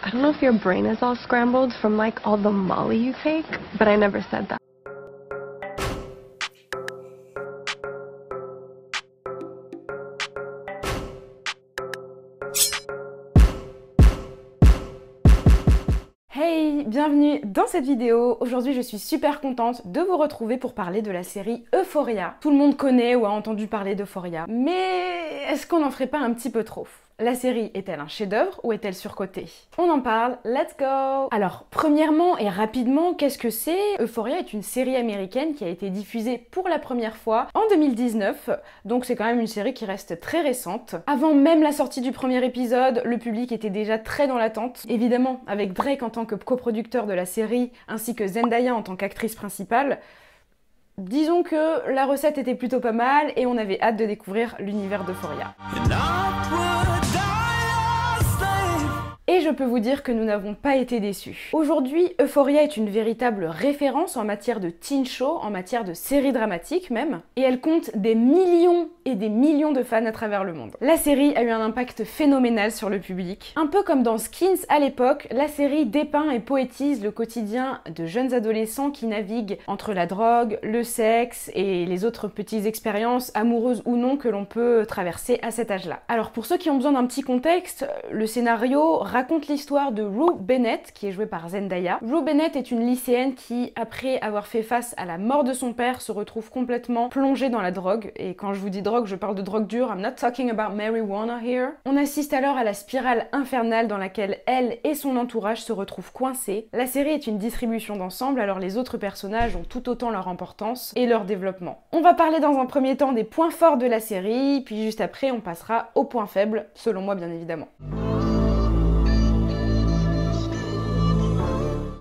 I don't know if your brain is all scrambled from like all the Molly you take, but I never said that. Hey, bienvenue dans cette vidéo. Aujourd'hui, je suis super contente de vous retrouver pour parler de la série Euphoria. Tout le monde connaît ou a entendu parler d'Euphoria, mais est-ce qu'on n'en ferait pas un petit peu trop ? La série est-elle un chef-d'œuvre ou est-elle surcotée? On en parle, let's go! Alors, premièrement et rapidement, qu'est-ce que c'est? Euphoria est une série américaine qui a été diffusée pour la première fois en 2019, donc c'est quand même une série qui reste très récente. Avant même la sortie du premier épisode, le public était déjà très dans l'attente. Évidemment, avec Drake en tant que coproducteur de la série, ainsi que Zendaya en tant qu'actrice principale, disons que la recette était plutôt pas mal et on avait hâte de découvrir l'univers d'Euphoria. Et je peux vous dire que nous n'avons pas été déçus. Aujourd'hui, Euphoria est une véritable référence en matière de teen show, en matière de série dramatique même, et elle compte des millions et des millions de fans à travers le monde. La série a eu un impact phénoménal sur le public. Un peu comme dans Skins à l'époque, la série dépeint et poétise le quotidien de jeunes adolescents qui naviguent entre la drogue, le sexe et les autres petites expériences, amoureuses ou non, que l'on peut traverser à cet âge-là. Alors pour ceux qui ont besoin d'un petit contexte, le scénario raconte l'histoire de Rue Bennett, qui est jouée par Zendaya. Rue Bennett est une lycéenne qui, après avoir fait face à la mort de son père, se retrouve complètement plongée dans la drogue. Et quand je vous dis drogue, je parle de drogue dure. I'm not talking about marijuana here. On assiste alors à la spirale infernale dans laquelle elle et son entourage se retrouvent coincés. La série est une distribution d'ensemble, alors les autres personnages ont tout autant leur importance et leur développement. On va parler dans un premier temps des points forts de la série, puis juste après on passera aux points faibles, selon moi bien évidemment.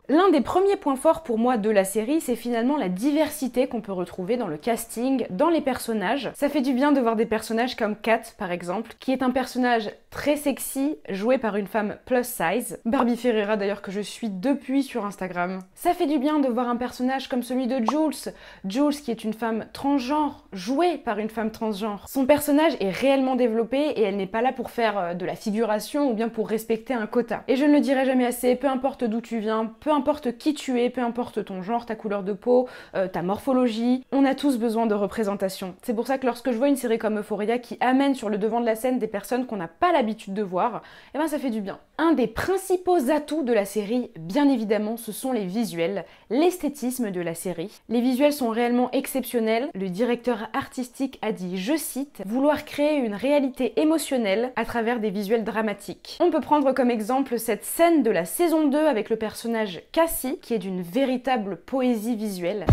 L'un des premiers points forts pour moi de la série, c'est finalement la diversité qu'on peut retrouver dans le casting, dans les personnages. Ça fait du bien de voir des personnages comme Kat, par exemple, qui est un personnage très sexy, joué par une femme plus size. Barbie Ferreira d'ailleurs, que je suis depuis sur Instagram. Ça fait du bien de voir un personnage comme celui de Jules. Jules qui est une femme transgenre, jouée par une femme transgenre. Son personnage est réellement développé et elle n'est pas là pour faire de la figuration ou bien pour respecter un quota. Et je ne le dirai jamais assez, peu importe d'où tu viens, peu importe qui tu es, peu importe ton genre, ta couleur de peau, ta morphologie, on a tous besoin de représentation. C'est pour ça que lorsque je vois une série comme Euphoria qui amène sur le devant de la scène des personnes qu'on n'a pas l'habitude de voir, eh ben ça fait du bien. Un des principaux atouts de la série, bien évidemment, ce sont les visuels, l'esthétisme de la série. Les visuels sont réellement exceptionnels. Le directeur artistique a dit, je cite, « vouloir créer une réalité émotionnelle à travers des visuels dramatiques ». On peut prendre comme exemple cette scène de la saison 2 avec le personnage Cassie, qui est d'une véritable poésie visuelle.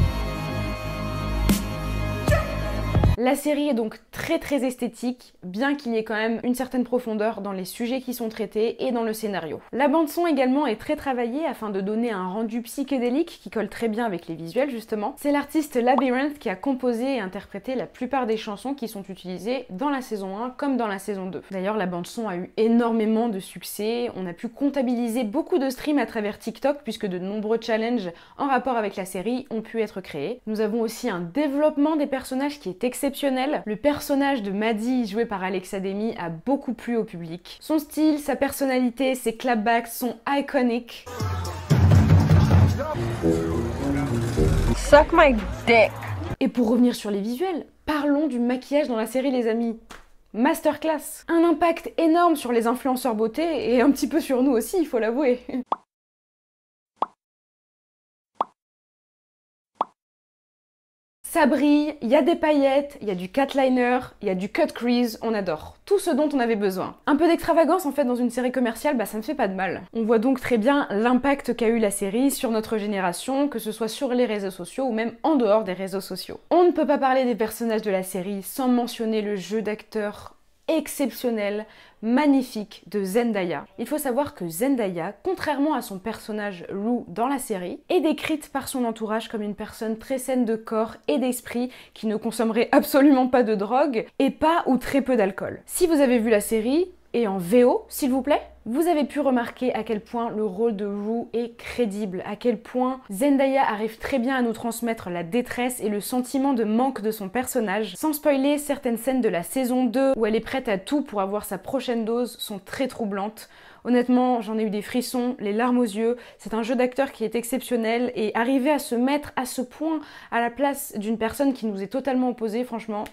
La série est donc très esthétique, bien qu'il y ait quand même une certaine profondeur dans les sujets qui sont traités et dans le scénario. La bande-son également est très travaillée afin de donner un rendu psychédélique qui colle très bien avec les visuels justement. C'est l'artiste Labyrinthe qui a composé et interprété la plupart des chansons qui sont utilisées dans la saison 1 comme dans la saison 2. D'ailleurs, la bande-son a eu énormément de succès, on a pu comptabiliser beaucoup de streams à travers TikTok puisque de nombreux challenges en rapport avec la série ont pu être créés. Nous avons aussi un développement des personnages qui est exceptionnel. Le personnage de Maddie, joué par Alexa Demie, a beaucoup plu au public. Son style, sa personnalité, ses clapbacks sont iconiques. Suck my dick. Et pour revenir sur les visuels, parlons du maquillage dans la série les amis. Masterclass. Un impact énorme sur les influenceurs beauté et un petit peu sur nous aussi, il faut l'avouer. Ça brille, il y a des paillettes, il y a du cat liner, il y a du cut crease, on adore. Tout ce dont on avait besoin. Un peu d'extravagance en fait dans une série commerciale, bah ça ne fait pas de mal. On voit donc très bien l'impact qu'a eu la série sur notre génération, que ce soit sur les réseaux sociaux ou même en dehors des réseaux sociaux. On ne peut pas parler des personnages de la série sans mentionner le jeu d'acteurs exceptionnel, magnifique de Zendaya. Il faut savoir que Zendaya, contrairement à son personnage Rue dans la série, est décrite par son entourage comme une personne très saine de corps et d'esprit qui ne consommerait absolument pas de drogue et pas ou très peu d'alcool. Si vous avez vu la série, et en VO, s'il vous plaît, vous avez pu remarquer à quel point le rôle de Rue est crédible, à quel point Zendaya arrive très bien à nous transmettre la détresse et le sentiment de manque de son personnage. Sans spoiler, certaines scènes de la saison 2 où elle est prête à tout pour avoir sa prochaine dose sont très troublantes. Honnêtement, j'en ai eu des frissons, les larmes aux yeux. C'est un jeu d'acteur qui est exceptionnel et arriver à se mettre à ce point à la place d'une personne qui nous est totalement opposée, franchement...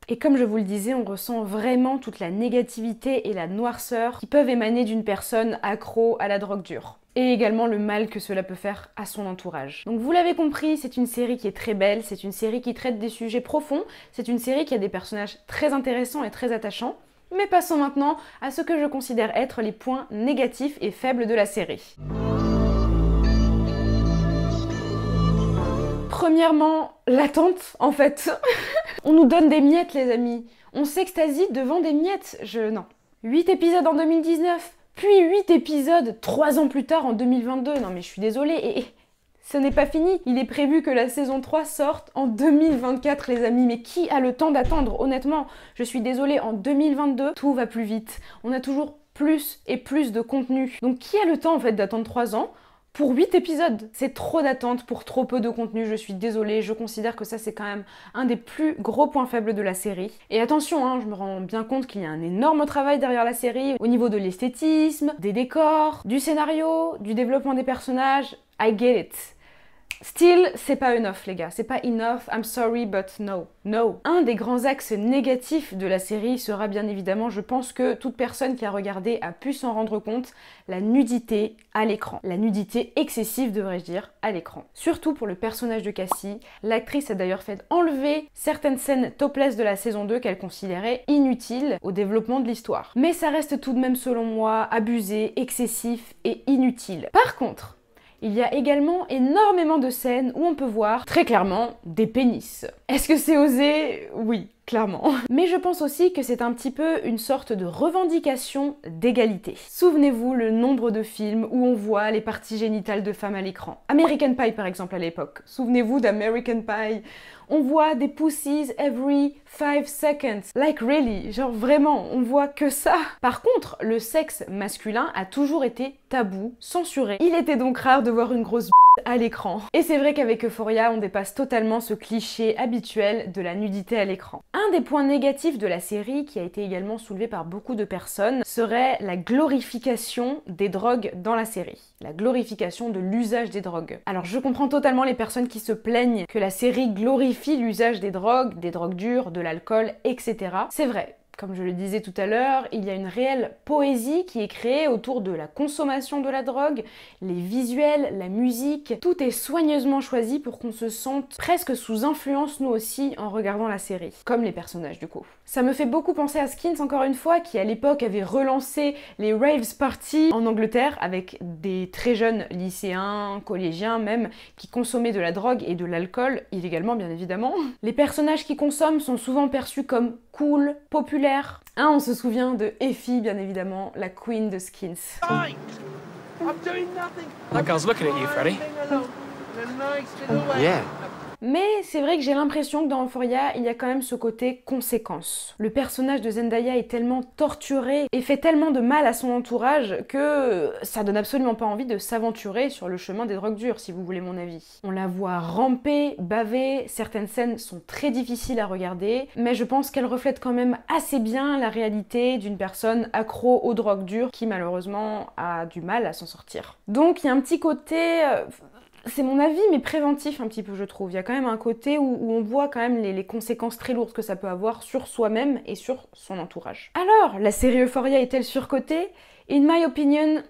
Et comme je vous le disais, on ressent vraiment toute la négativité et la noirceur qui peuvent émaner d'une personne accro à la drogue dure. Et également le mal que cela peut faire à son entourage. Donc vous l'avez compris, c'est une série qui est très belle, c'est une série qui traite des sujets profonds, c'est une série qui a des personnages très intéressants et très attachants. Mais passons maintenant à ce que je considère être les points négatifs et faibles de la série. Premièrement, l'attente, en fait. On nous donne des miettes, les amis. On s'extasie devant des miettes. Non. 8 épisodes en 2019, puis 8 épisodes 3 ans plus tard en 2022. Non mais je suis désolée. Et ce n'est pas fini. Il est prévu que la saison 3 sorte en 2024, les amis. Mais qui a le temps d'attendre, honnêtement? Je suis désolée, en 2022, tout va plus vite. On a toujours plus et plus de contenu. Donc qui a le temps, en fait, d'attendre 3 ans pour 8 épisodes? C'est trop d'attente pour trop peu de contenu, je suis désolée, je considère que ça c'est quand même un des plus gros points faibles de la série. Et attention, hein, je me rends bien compte qu'il y a un énorme travail derrière la série, au niveau de l'esthétisme, des décors, du scénario, du développement des personnages, I get it. Still, c'est pas enough les gars, c'est pas enough, I'm sorry but no, no. Un des grands axes négatifs de la série sera bien évidemment, je pense que toute personne qui a regardé a pu s'en rendre compte, la nudité à l'écran. La nudité excessive devrais-je dire, à l'écran. Surtout pour le personnage de Cassie, l'actrice a d'ailleurs fait enlever certaines scènes topless de la saison 2 qu'elle considérait inutiles au développement de l'histoire. Mais ça reste tout de même selon moi abusé, excessif et inutile. Par contre, il y a également énormément de scènes où on peut voir très clairement des pénis. Est-ce que c'est osé? Oui, clairement. Mais je pense aussi que c'est un petit peu une sorte de revendication d'égalité. Souvenez-vous le nombre de films où on voit les parties génitales de femmes à l'écran. American Pie par exemple à l'époque. Souvenez-vous d'American Pie. On voit des pussies every 5 seconds. Like really, genre vraiment, on voit que ça. Par contre, le sexe masculin a toujours été tabou, censuré. Il était donc rare de voir une grosse à l'écran. Et c'est vrai qu'avec Euphoria, on dépasse totalement ce cliché habituel de la nudité à l'écran. Un des points négatifs de la série, qui a été également soulevé par beaucoup de personnes, serait la glorification des drogues dans la série. La glorification de l'usage des drogues. Alors je comprends totalement les personnes qui se plaignent que la série glorifie l'usage des drogues dures, de l'alcool, etc. C'est vrai. Comme je le disais tout à l'heure, il y a une réelle poésie qui est créée autour de la consommation de la drogue, les visuels, la musique, tout est soigneusement choisi pour qu'on se sente presque sous influence nous aussi en regardant la série, comme les personnages du coup. Ça me fait beaucoup penser à Skins encore une fois, qui à l'époque avait relancé les raves parties en Angleterre avec des très jeunes lycéens, collégiens même, qui consommaient de la drogue et de l'alcool, illégalement bien évidemment. Les personnages qui consomment sont souvent perçus comme cool, populaire. Hein, on se souvient de Effie, bien évidemment, la queen de Skins. That girl's looking at you, Freddie. Yeah. Mais c'est vrai que j'ai l'impression que dans Euphoria, il y a quand même ce côté conséquence. Le personnage de Zendaya est tellement torturé et fait tellement de mal à son entourage que ça donne absolument pas envie de s'aventurer sur le chemin des drogues dures, si vous voulez mon avis. On la voit ramper, baver, certaines scènes sont très difficiles à regarder, mais je pense qu'elles reflètent quand même assez bien la réalité d'une personne accro aux drogues dures qui malheureusement a du mal à s'en sortir. Donc il y a un petit côté... c'est mon avis, mais préventif un petit peu, je trouve. Il y a quand même un côté où on voit quand même les conséquences très lourdes que ça peut avoir sur soi-même et sur son entourage. Alors, la série Euphoria est-elle surcotée? In my opinion,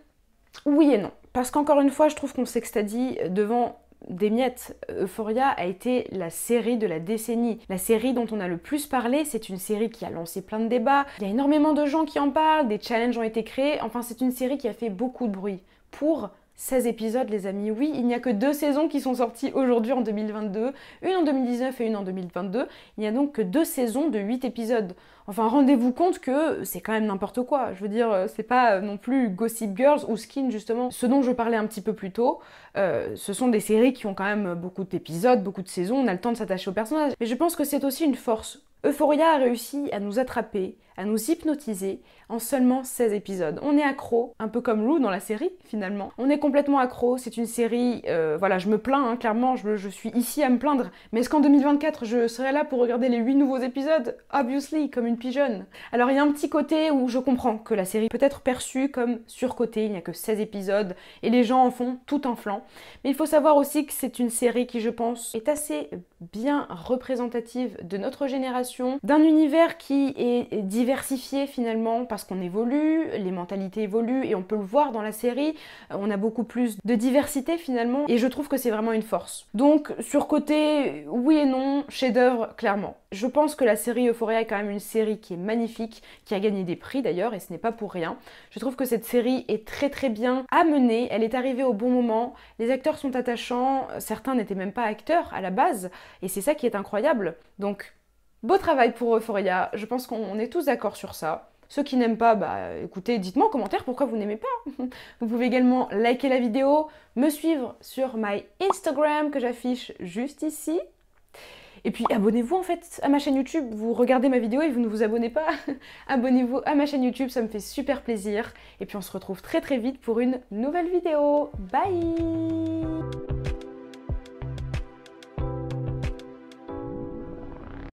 oui et non. Parce qu'encore une fois, je trouve qu'on s'extadie devant des miettes. Euphoria a été la série de la décennie. La série dont on a le plus parlé, c'est une série qui a lancé plein de débats. Il y a énormément de gens qui en parlent, des challenges ont été créés. Enfin, c'est une série qui a fait beaucoup de bruit. Pour 16 épisodes les amis, oui, il n'y a que 2 saisons qui sont sorties aujourd'hui en 2022, une en 2019 et une en 2022, il n'y a donc que 2 saisons de 8 épisodes. Enfin, rendez-vous compte que c'est quand même n'importe quoi, je veux dire, c'est pas non plus Gossip Girls ou Skins justement, ce dont je parlais un petit peu plus tôt, ce sont des séries qui ont quand même beaucoup d'épisodes, beaucoup de saisons, on a le temps de s'attacher aux personnages, mais je pense que c'est aussi une force. Euphoria a réussi à nous attraper, à nous hypnotiser en seulement 16 épisodes. On est accro, un peu comme Lou dans la série finalement. On est complètement accro, c'est une série, voilà, je me plains, hein, clairement, je suis ici à me plaindre, mais est-ce qu'en 2024 je serai là pour regarder les 8 nouveaux épisodes? Obviously, comme une pigeonne. Alors il y a un petit côté où je comprends que la série peut être perçue comme surcotée, il n'y a que 16 épisodes et les gens en font tout un flanc. Mais il faut savoir aussi que c'est une série qui, je pense, est assez bien représentative de notre génération, d'un univers qui est diversifié finalement parce qu'on évolue, les mentalités évoluent et on peut le voir dans la série, on a beaucoup plus de diversité finalement et je trouve que c'est vraiment une force. Donc surcoté, oui et non, chef-d'œuvre clairement. Je pense que la série Euphoria est quand même une série qui est magnifique, qui a gagné des prix d'ailleurs et ce n'est pas pour rien. Je trouve que cette série est très très bien amenée, elle est arrivée au bon moment, les acteurs sont attachants, certains n'étaient même pas acteurs à la base et c'est ça qui est incroyable. Donc beau travail pour Euphoria, je pense qu'on est tous d'accord sur ça. Ceux qui n'aiment pas, bah écoutez, dites-moi en commentaire pourquoi vous n'aimez pas. Vous pouvez également liker la vidéo, me suivre sur my Instagram que j'affiche juste ici. Et puis abonnez-vous en fait à ma chaîne YouTube, vous regardez ma vidéo et vous ne vous abonnez pas. Abonnez-vous à ma chaîne YouTube, ça me fait super plaisir. Et puis on se retrouve très très vite pour une nouvelle vidéo. Bye!